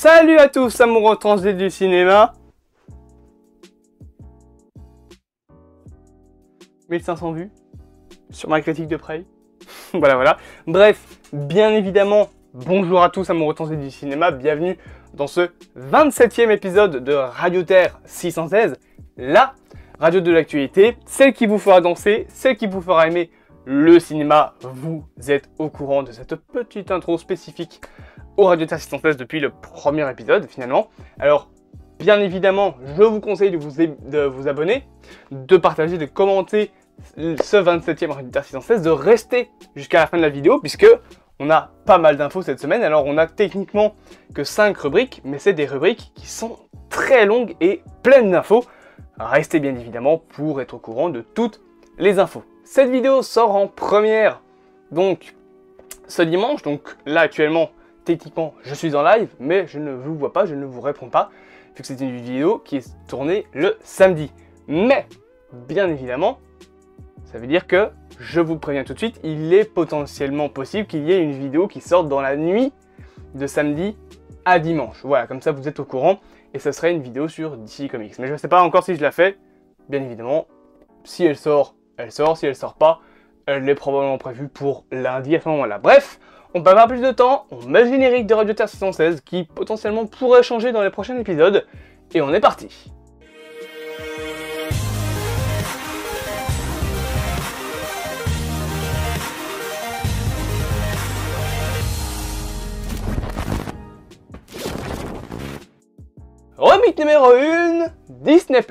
Salut à tous, amoureux transits du cinéma. 1500 vues sur ma critique de Prey. voilà. Bref, bien évidemment, bonjour à tous, amoureux transits du cinéma. Bienvenue dans ce 27e épisode de Radio Terre 616. La radio de l'actualité, celle qui vous fera danser, celle qui vous fera aimer le cinéma. Vous êtes au courant de cette petite intro spécifique au Radio Terre 616 depuis le premier épisode finalement. Alors, bien évidemment, je vous conseille de vous abonner, de partager, de commenter ce 27e Radio Terre 616, de rester jusqu'à la fin de la vidéo puisque on a pas mal d'infos cette semaine. Alors, on a techniquement que 5 rubriques, mais c'est des rubriques qui sont très longues et pleines d'infos. Restez bien évidemment pour être au courant de toutes les infos. Cette vidéo sort en première, donc ce dimanche. Donc là actuellement, techniquement, je suis en live, mais je ne vous vois pas, je ne vous réponds pas, vu que c'est une vidéo qui est tournée le samedi. Mais, bien évidemment, ça veut dire que, je vous préviens tout de suite, il est potentiellement possible qu'il y ait une vidéo qui sorte dans la nuit de samedi à dimanche. Voilà, comme ça vous êtes au courant, et ce serait une vidéo sur DC Comics. Mais je ne sais pas encore si je la fais, bien évidemment, si elle sort, si elle sort pas, elle est probablement prévue pour lundi à ce moment-là. Bref, on perd pas plus de temps, on met le générique de Radio Terre 616 qui potentiellement pourrait changer dans les prochains épisodes, et on est parti. Rubrique numéro 1, Disney+.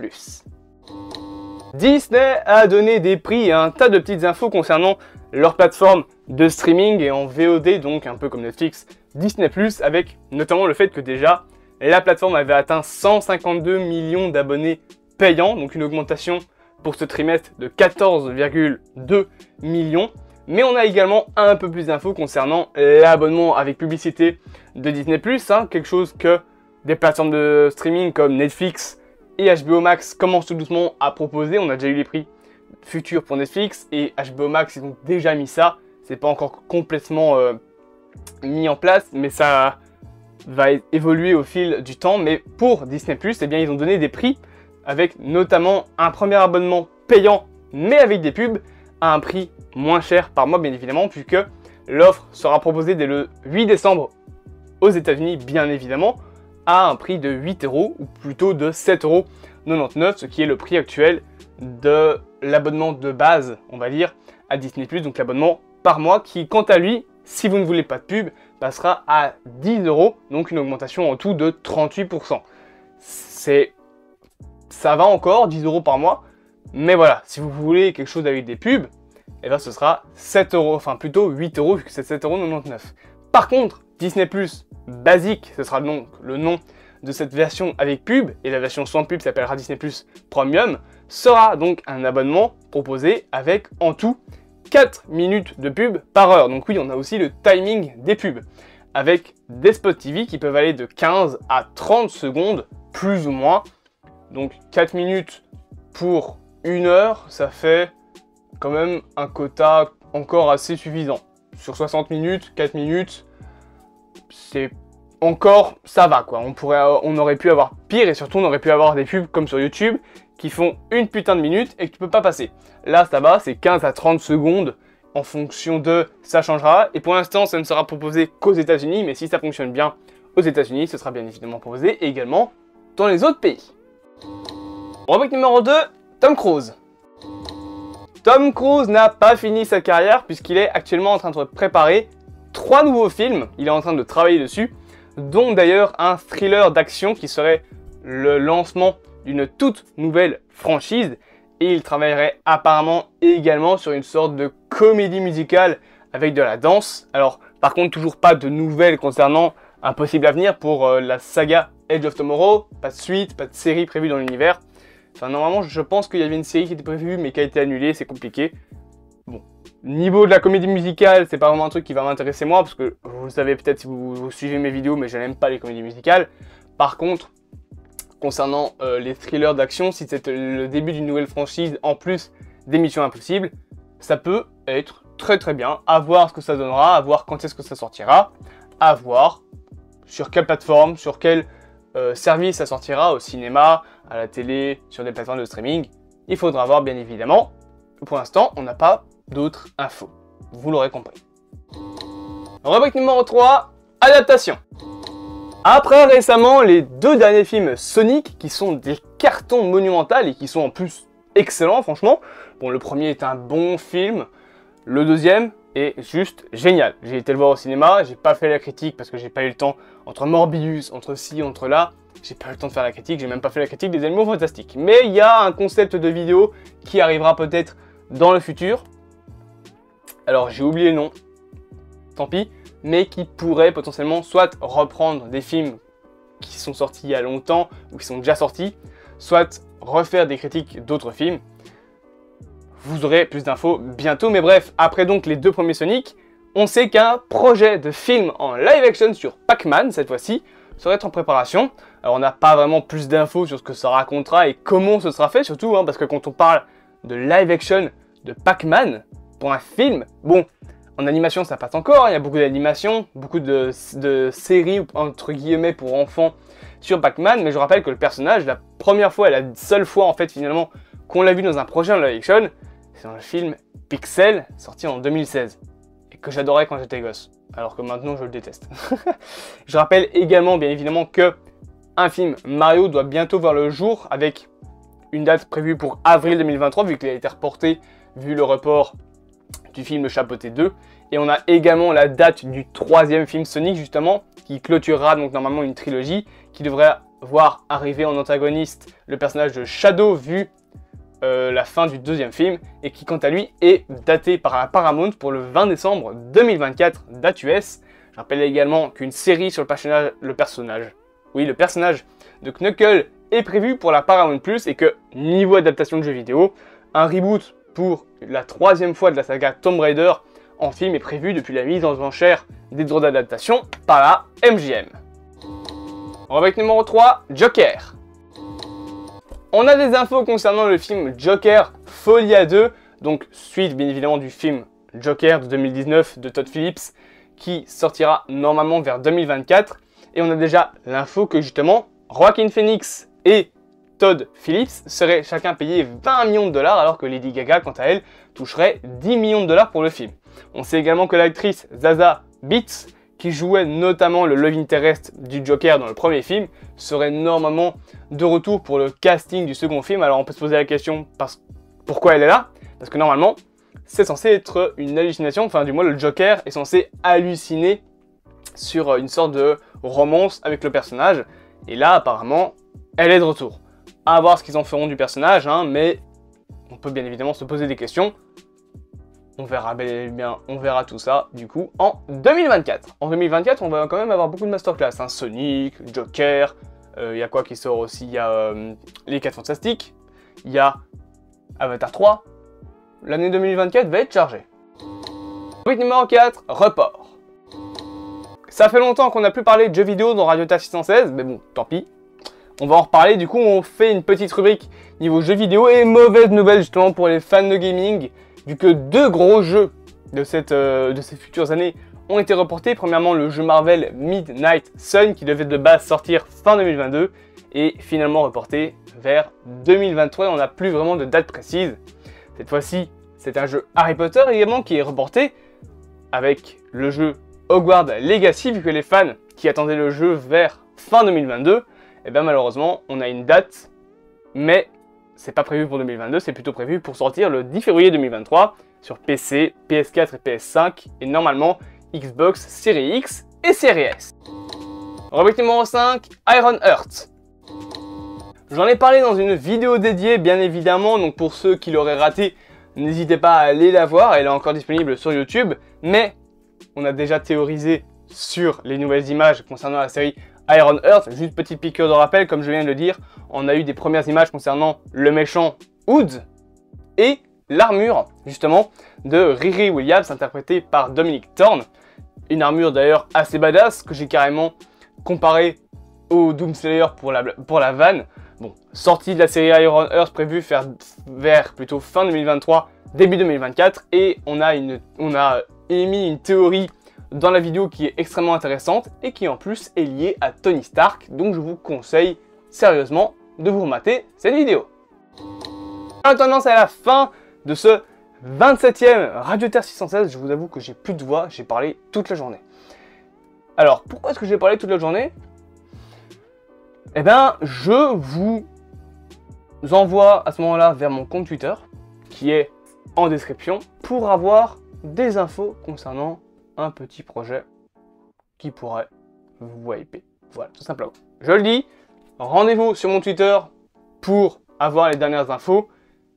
Disney a donné des prix et un tas de petites infos concernant leur plateforme de streaming et en VOD, donc un peu comme Netflix, Disney+, avec notamment le fait que déjà, la plateforme avait atteint 152 millions d'abonnés payants, donc une augmentation pour ce trimestre de 14,2 millions. Mais on a également un peu plus d'infos concernant l'abonnement avec publicité de Disney+, quelque chose que des plateformes de streaming comme Netflix et HBO Max commencent tout doucement à proposer. On a déjà eu les prix futurs pour Netflix et HBO Max, ils ont déjà mis ça. C'est pas encore complètement mis en place, mais ça va évoluer au fil du temps. Mais pour Disney+, eh bien, ils ont donné des prix avec notamment un premier abonnement payant, mais avec des pubs, à un prix moins cher par mois, bien évidemment, puisque l'offre sera proposée dès le 8 décembre aux États-Unis, bien évidemment, à un prix de 8 €, ou plutôt de 7,99 €, ce qui est le prix actuel de l'abonnement de base, on va dire, à Disney+, donc l'abonnement par mois, qui, quant à lui, si vous ne voulez pas de pub, passera à 10 €, donc une augmentation en tout de 38%. Ça va encore, 10 € par mois, mais voilà, si vous voulez quelque chose avec des pubs, eh bien ce sera 7 €, enfin plutôt 8 € vu que c'est 7,99 €. Par contre, Disney+ basique, ce sera donc le nom de cette version avec pub, et la version sans pub s'appellera Disney+ Premium, sera donc un abonnement proposé avec en tout 4 minutes de pub par heure. Donc oui, on a aussi le timing des pubs, avec des spots TV qui peuvent aller de 15 à 30 secondes, plus ou moins. Donc 4 minutes pour 1 heure, ça fait quand même un quota encore assez suffisant. Sur 60 minutes, 4 minutes, c'est encore, ça va quoi. On aurait pu avoir pire, et surtout on aurait pu avoir des pubs comme sur YouTube qui font une putain de minute et que tu peux pas passer. Là, ça va, c'est 15 à 30 secondes en fonction de, ça changera. Et pour l'instant, ça ne sera proposé qu'aux États-Unis, mais si ça fonctionne bien aux États-Unis, ce sera bien évidemment proposé également dans les autres pays. Rubrique numéro 2, Tom Cruise. Tom Cruise n'a pas fini sa carrière puisqu'il est actuellement en train de préparer 3 nouveaux films. Il est en train de travailler dessus, dont d'ailleurs un thriller d'action qui serait le lancement d'une toute nouvelle franchise. Et il travaillerait apparemment également sur une sorte de comédie musicale avec de la danse. Alors par contre toujours pas de nouvelles concernant un possible avenir pour la saga Edge of Tomorrow. Pas de suite, pas de série prévue dans l'univers. Enfin normalement je pense qu'il y avait une série qui était prévue mais qui a été annulée, c'est compliqué. Bon, niveau de la comédie musicale, c'est pas vraiment un truc qui va m'intéresser moi, parce que vous le savez peut-être si vous suivez mes vidéos, mais je n'aime pas les comédies musicales. Par contre, concernant les thrillers d'action, si c'est le début d'une nouvelle franchise en plus des Missions Impossibles, ça peut être très très bien. À voir ce que ça donnera, à voir quand est-ce que ça sortira, à voir sur quelle plateforme, sur quel service ça sortira, au cinéma, à la télé, sur des plateformes de streaming. Il faudra voir bien évidemment. Pour l'instant, on n'a pas d'autres infos. Vous l'aurez compris. Rubrique numéro 3, adaptation. Après récemment les 2 derniers films Sonic qui sont des cartons monumentaux et qui sont en plus excellents franchement. Bon, le premier est un bon film, le deuxième est juste génial. J'ai été le voir au cinéma, j'ai pas fait la critique parce que j'ai pas eu le temps, entre Morbius, entre ci, entre là, j'ai pas eu le temps de faire la critique, j'ai même pas fait la critique des Animaux Fantastiques. Mais il y a un concept de vidéo qui arrivera peut-être dans le futur. Alors j'ai oublié le nom, tant pis, mais qui pourrait potentiellement soit reprendre des films qui sont sortis il y a longtemps ou qui sont déjà sortis, soit refaire des critiques d'autres films. Vous aurez plus d'infos bientôt, mais bref, après donc les 2 premiers Sonic, on sait qu'un projet de film en live action sur Pac-Man, cette fois-ci, serait en préparation. Alors on n'a pas vraiment plus d'infos sur ce que ça racontera et comment ce sera fait, surtout, hein, parce que quand on parle de live action de Pac-Man pour un film, bon, en animation ça passe encore, hein, il y a beaucoup d'animations, beaucoup de séries entre guillemets pour enfants sur Pac-Man, mais je rappelle que le personnage, la première fois et la seule fois en fait finalement qu'on l'a vu dans un projet en live action, c'est dans le film Pixel, sorti en 2016, et que j'adorais quand j'étais gosse, alors que maintenant je le déteste. Je rappelle également bien évidemment que un film Mario doit bientôt voir le jour, avec une date prévue pour avril 2023, vu qu'il a été reporté, vu le report du film Chapeauté 2. Et on a également la date du 3e film Sonic, justement, qui clôturera donc normalement une trilogie, qui devrait voir arriver en antagoniste le personnage de Shadow, vu la fin du 2e film, et qui quant à lui est daté par la Paramount pour le 20 décembre 2024, date US. Je rappelle également qu'une série sur le personnage de Knuckles est prévue pour la Paramount+, et que niveau adaptation de jeux vidéo, un reboot pour la 3e fois de la saga Tomb Raider en film est prévu depuis la mise en enchère des droits d'adaptation par la MGM. Rubrique numéro 3, Joker. On a des infos concernant le film Joker Folia 2, donc suite bien évidemment du film Joker de 2019 de Todd Phillips, qui sortira normalement vers 2024. Et on a déjà l'info que justement Joaquin Phoenix et Todd Phillips seraient chacun payés 20 millions de dollars, alors que Lady Gaga, quant à elle, toucherait 10 millions de dollars pour le film. On sait également que l'actrice Zaza Beetz, qui jouait notamment le love interest du Joker dans le premier film, serait normalement de retour pour le casting du second film. Alors on peut se poser la question, pourquoi elle est là? Parce que normalement, c'est censé être une hallucination, enfin du moins le Joker est censé halluciner sur une sorte de romance avec le personnage. Et là, apparemment, elle est de retour. À voir ce qu'ils en feront du personnage, hein, mais on peut bien évidemment se poser des questions. On verra bien, on verra tout ça du coup en 2024. En 2024, on va quand même avoir beaucoup de masterclass, hein. Sonic, Joker, il y a quoi qui sort aussi? Il y a les 4 Fantastiques, il y a Avatar 3. L'année 2024 va être chargée. Rubrique numéro 4, report. Ça fait longtemps qu'on n'a plus parlé de jeux vidéo dans RadioTaf 616, mais bon, tant pis. On va en reparler, du coup on fait une petite rubrique niveau jeux vidéo et mauvaise nouvelle justement pour les fans de gaming, vu que 2 gros jeux de ces futures années ont été reportés. Premièrement le jeu Marvel Midnight Sun qui devait de base sortir fin 2022 et finalement reporté vers 2023, on n'a plus vraiment de date précise. Cette fois-ci c'est un jeu Harry Potter également qui est reporté avec le jeu Hogwarts Legacy, vu que les fans qui attendaient le jeu vers fin 2022, et bien malheureusement on a une date, mais c'est pas prévu pour 2022, c'est plutôt prévu pour sortir le 10 février 2023 sur PC, PS4 et PS5 et normalement Xbox Series X et Series S. Rubrique numéro 5, Iron Heart. J'en ai parlé dans une vidéo dédiée bien évidemment, donc pour ceux qui l'auraient raté, n'hésitez pas à aller la voir, elle est encore disponible sur YouTube, mais on a déjà théorisé sur les nouvelles images concernant la série Iron Heart. Juste petite piqûre de rappel, comme je viens de le dire, on a eu des premières images concernant le méchant Hood et l'armure justement de Riri Williams interprétée par Dominic Thorne. Une armure d'ailleurs assez badass que j'ai carrément comparé au Doomslayer pour la vanne. Bon, sortie de la série Iron Heart prévue vers plutôt fin 2023, début 2024, et on a émis une théorie dans la vidéo qui est extrêmement intéressante et qui en plus est liée à Tony Stark. Donc je vous conseille sérieusement de vous remater cette vidéo. Maintenant c'est à la fin de ce 27e Radio Terre 616. Je vous avoue que j'ai plus de voix, j'ai parlé toute la journée. Alors pourquoi est-ce que j'ai parlé toute la journée? Eh bien je vous envoie à ce moment-là vers mon compte Twitter qui est en description pour avoir des infos concernant un petit projet qui pourrait vous hyper. Voilà, tout simplement. Je le dis, rendez-vous sur mon Twitter pour avoir les dernières infos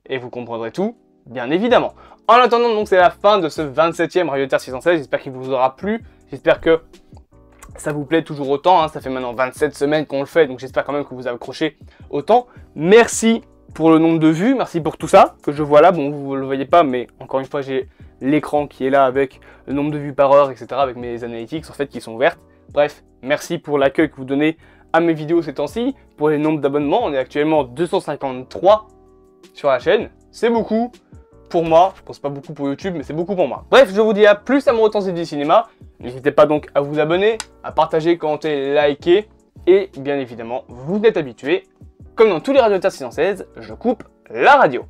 et vous comprendrez tout, bien évidemment. En attendant, donc c'est la fin de ce 27e Radio Terre 616. J'espère qu'il vous aura plu. J'espère que ça vous plaît toujours autant. Hein. Ça fait maintenant 27 semaines qu'on le fait, donc j'espère quand même que vous avez accroché autant. Merci pour le nombre de vues, merci pour tout ça que je vois là. Bon, vous ne le voyez pas, mais encore une fois, j'ai l'écran qui est là avec le nombre de vues par heure, etc. avec mes analytics en fait qui sont ouvertes. Bref, merci pour l'accueil que vous donnez à mes vidéos ces temps-ci. Pour les nombres d'abonnements, on est actuellement 253 sur la chaîne. C'est beaucoup pour moi. Je pense pas beaucoup pour YouTube, mais c'est beaucoup pour moi. Bref, je vous dis à plus à mon Hortensie du cinéma. N'hésitez pas donc à vous abonner, à partager, commenter, liker. Et bien évidemment, vous êtes habitués. Comme dans tous les Radio Terre 616, je coupe la radio.